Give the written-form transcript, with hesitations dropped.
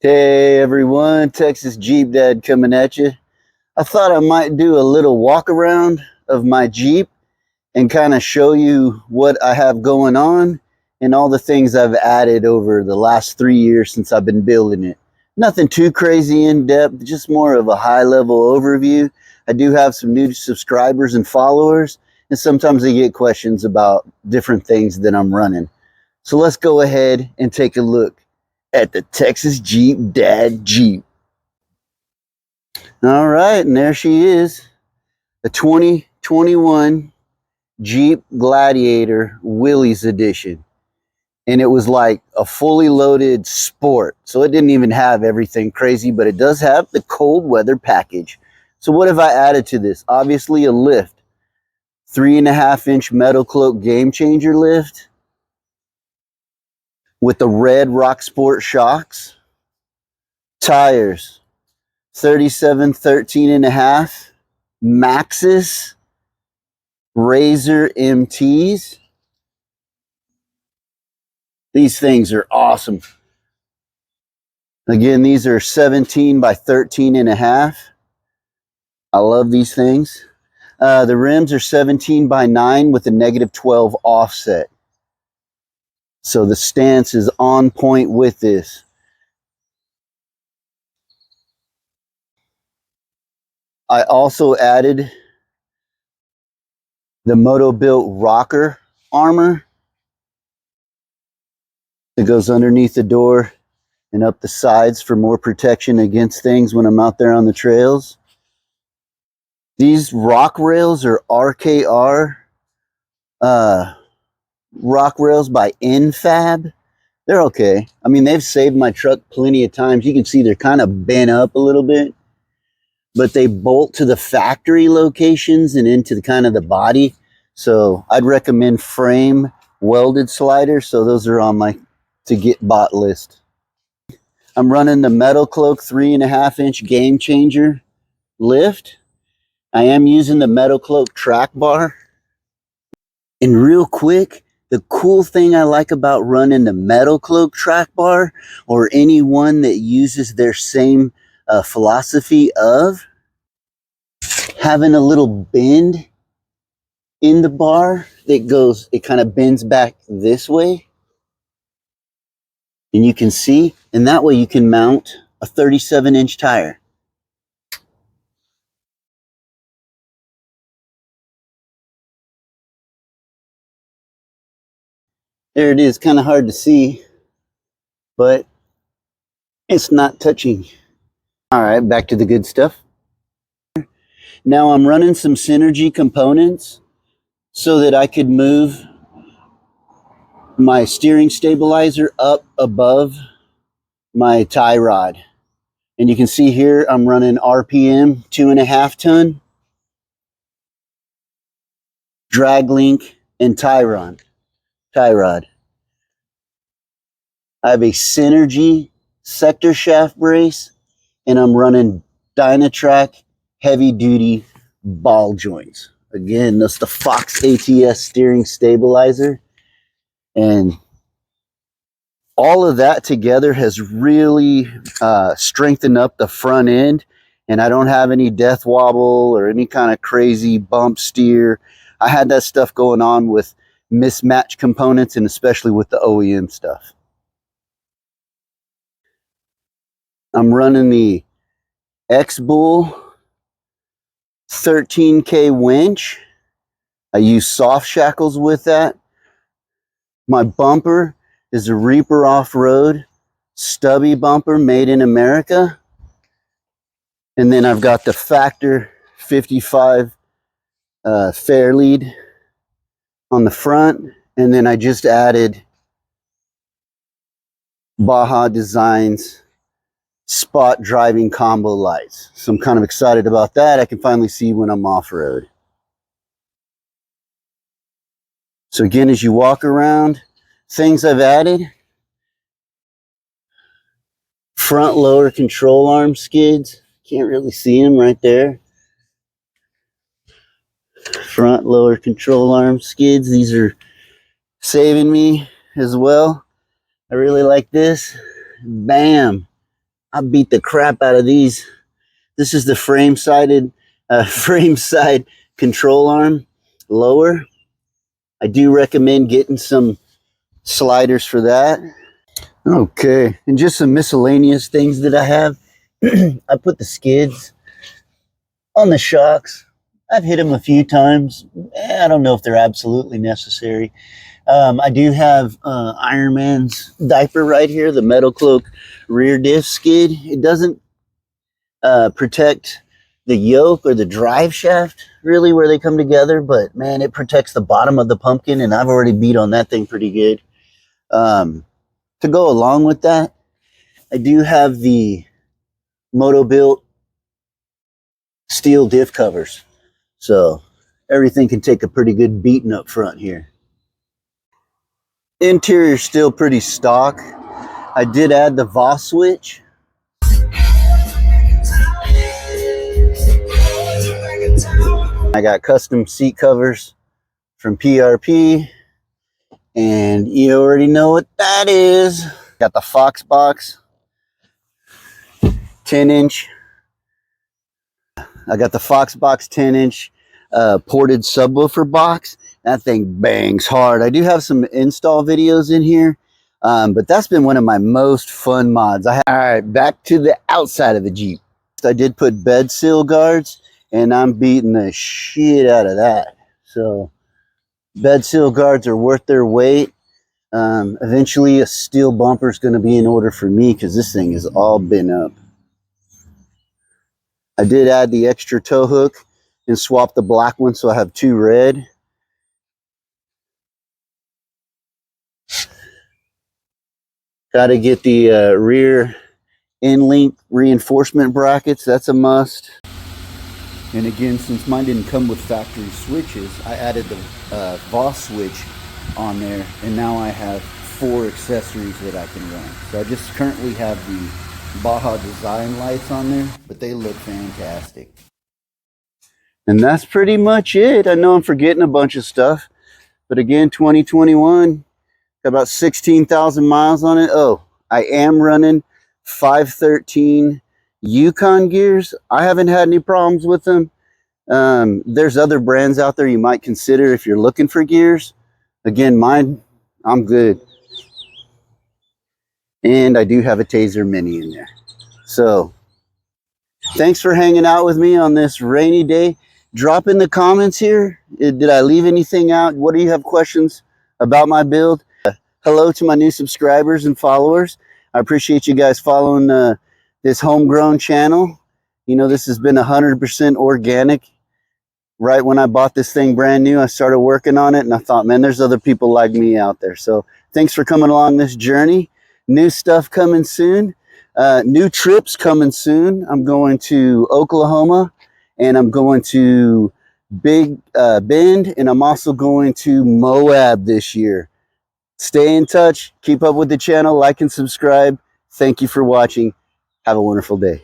Hey everyone, Texas Jeep Dad coming at you. I thought I might do a little walk around of my Jeep and kind of show you what I have going on and all the things I've added over the last 3 years since I've been building it. Nothing too crazy in depth, just more of a high level overview. I do have some new subscribers and followers, and sometimes they get questions about different things that I'm running. So let's go ahead and take a look at the Texas Jeep Dad Jeep. All right, and there she is, the 2021 Jeep Gladiator Willys edition. And it was like a fully loaded sport. So it didn't even have everything crazy, but it does have the cold weather package. So what have I added to this? Obviously a lift, 3.5-inch Metalcloak game changer lift, with the red Rocksport shocks, tires, 37 13.5 Maxxis Razr MTs. These things are awesome. Again, these are 17 by 13.5. I love these things. The rims are 17 by 9 with a -12 offset. So the stance is on point with this. I also added the Motobilt rocker armor that goes underneath the door and up the sides for more protection against things when I'm out there on the trails. These rock rails are RKR Rock Rails by Fab. They're okay. I mean, they've saved my truck plenty of times. You can see they're kind of bent up a little bit, but they bolt to the factory locations and into the kind of the body. So I'd recommend frame welded sliders. So those are on my to get bought list. I'm running the Metalcloak 3.5-inch game changer lift. I am using the Metalcloak Trackbar. And real quick, the cool thing I like about running the Metalcloak Trackbar, or anyone that uses their same philosophy of having a little bend in the bar that goes, it kind of bends back this way. And you can see, and that way you can mount a 37-inch tire. There it is, kind of hard to see, but it's not touching. All right, back to the good stuff. Now I'm running some synergy components so that I could move my steering stabilizer up above my tie rod. And you can see here I'm running RPM 2.5 ton, drag link, and tie rod. I have a Synergy sector shaft brace, and I'm running Dynatrac heavy duty ball joints. Again, that's the Fox ATS steering stabilizer. And all of that together has really strengthened up the front end. And I don't have any death wobble or any kind of crazy bump steer. I had that stuff going on with mismatched components, and especially with the OEM stuff. I'm running the XBull 13K winch. I use soft shackles with that. My bumper is a Reaper Off-Road Stubby bumper made in America. And then I've got the Factor 55 Fairlead on the front. And then I just added Baja Designs spot driving combo lights. So I'm kind of excited about that. I can finally see when I'm off-road. So again, as you walk around, things I've added: front lower control arm skids. Can't really see them right there. Front lower control arm skids. These are saving me as well. I really like this. Bam. I beat the crap out of these. This is the frame side control arm lower. I do recommend getting some sliders for that. Okay, and just some miscellaneous things that I have. I put the skids on the shocks. I've hit them a few times. I don't know if they're absolutely necessary. I do have Iron Man's diaper right here, the Metalcloak rear diff skid. It doesn't protect the yoke or the drive shaft really where they come together, but man, it protects the bottom of the pumpkin, and I've already beat on that thing pretty good. To go along with that, I do have the Motobilt steel diff covers, so everything can take a pretty good beating up front here. Interior's still pretty stock. I did add the Voss switch. I got custom seat covers from PRP, and you already know what that is. Got the Foxbox 10-inch. I got the Foxbox 10-inch ported subwoofer box. That thing bangs hard. I do have some install videos in here, but that's been one of my most fun mods. All right, back to the outside of the Jeep. I did put bed seal guards, and I'm beating the shit out of that. So bed seal guards are worth their weight. Eventually a steel bumper is going to be in order for me because this thing is all bent up. I did add the extra tow hook and swap the black one, so I have two red. Got to get the rear end link reinforcement brackets. That's a must. And again, since mine didn't come with factory switches, I added the Voss switch on there, and now I have 4 accessories that I can run. So I just currently have the Baja Design lights on there, but they look fantastic. And that's pretty much it. I know I'm forgetting a bunch of stuff, but again, 2021, got about 16,000 miles on it. Oh, I am running 513 Yukon Gears. I haven't had any problems with them. There's other brands out there you might consider if you're looking for gears. Again, mine, I'm good. And I do have a Taser Mini in there. So, thanks for hanging out with me on this rainy day. Drop in the comments here. Did I leave anything out? What do you have questions about my build? Hello to my new subscribers and followers. I appreciate you guys following this homegrown channel. You know, this has been 100% organic. Right when I bought this thing brand new, I started working on it, and I thought, man, there's other people like me out there. So thanks for coming along this journey. New stuff coming soon. New trips coming soon. I'm going to Oklahoma, and I'm going to Big Bend, and I'm also going to Moab this year. Stay in touch. Keep up with the channel. Like and subscribe. Thank you for watching. Have a wonderful day.